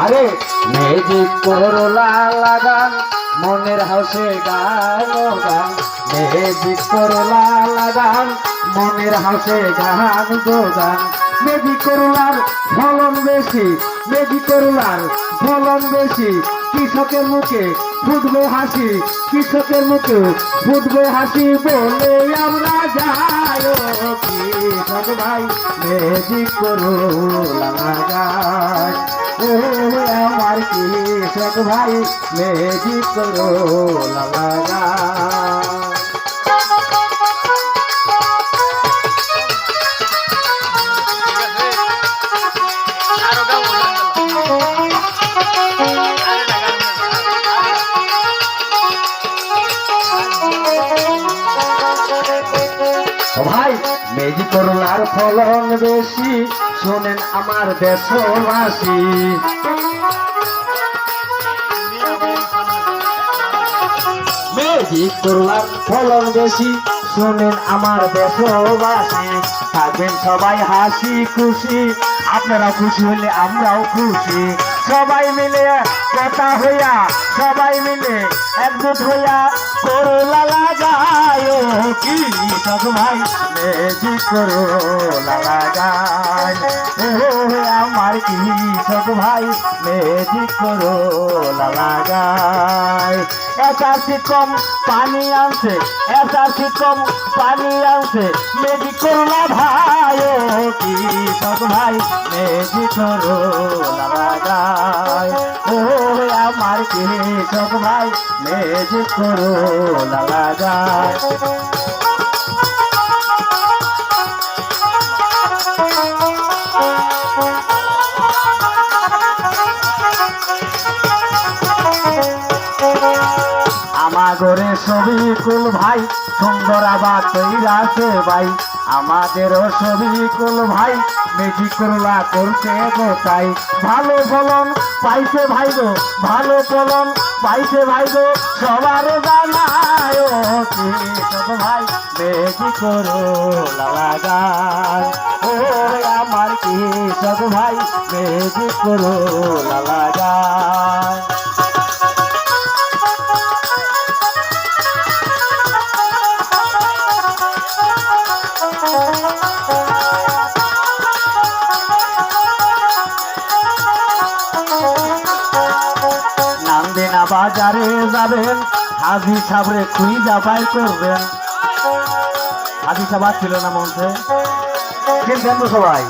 আরে মেজিক করলা লাগান মনের হাসে গান গান, মেজিক করলা লাগান মনের হাসে গান গান। মেজিক করলার ফলন বেশি, মেজিক করলার ফলন বেশি, কৃষকের মুখে ফুটবে হাসি, কৃষকের মুখে ফুটবে হাসি বলে আমরা যাই ও কৃষক ভাই মেজিক করলা লাগান। ও আমার কৃষক ভাই মেজিক করলা লাগান। ভাই মেজিক করলার ফলন বেশি, শোনেন আমার দেশবাসী। মেজিক করলার ফলন বেশি, শোনেন আমার দেশবাসী। থাকবেন সবাই হাসি খুশি, আপনারা খুশি হলে আমরাও খুশি। সবাই মিলে কথা হইয়া, সবাই মিলে একজুট হইয়া করলা লাগায় ও কৃষক ভাই মেজিক করলা লাগায়। ও আমার কৃষক ভাই মেজিক করলা লাগায়। একাশি কম পানি আনছে, একাশি কম পানি আনছে মেজিক করলা ভাই ও কৃষক ভাই মেজিক করলা লাগায়। ও আমার কৃষক ভাই মেজিক করলা লাগায়। আমাগরে সবিকুল ভাই সুন্দর আবাদ কইরাছে ভাই, আমাদেরও সবিকুল ভাই মেজিক করলা করছে গোটাই। ভালো ফলন পাইছে ভাই গো, ভালো ফলন পাইছে ভাই গো, সবার জানায় ও কৃষক ভাই মেজিক করলা লাগায়। ও আমার কৃষক ভাই মেজিক করলা লাগায়। নান্দিনা বাজারে যাবেন, হাজি সাবরে খুঁজা বাই করবেন। হাজি সাবা ছিল না মঞ্চে, কিন্তু সবাই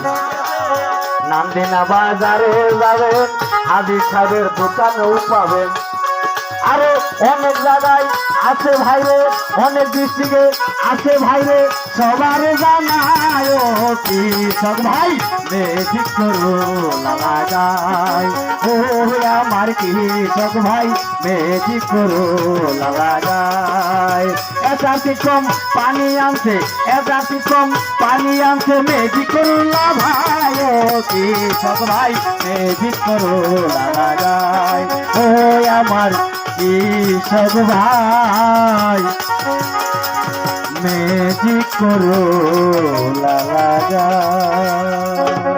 নান্দিনা বাজারে যাবেন, হাজি সাহেবের দোকানেও পাবেন। আরো অনেক জায়গায় আছে ভাইরে, অনেক ডিস্ট্রিক্টে আছে ভাইরে, সবার জানায় ও কৃষক ভাই মেজিক করলা লাগায়। ও আমার কৃষক ভাই মেজিক করলা লাগায়। একাশি কম পানি আনছে, একাশি কম পানি আনছে মেজিক করলা ভাই ও কৃষক ভাই মেজিক করলা লাগায়। ও আমার কৃষক ভাই মেজিক করলা লাগায়।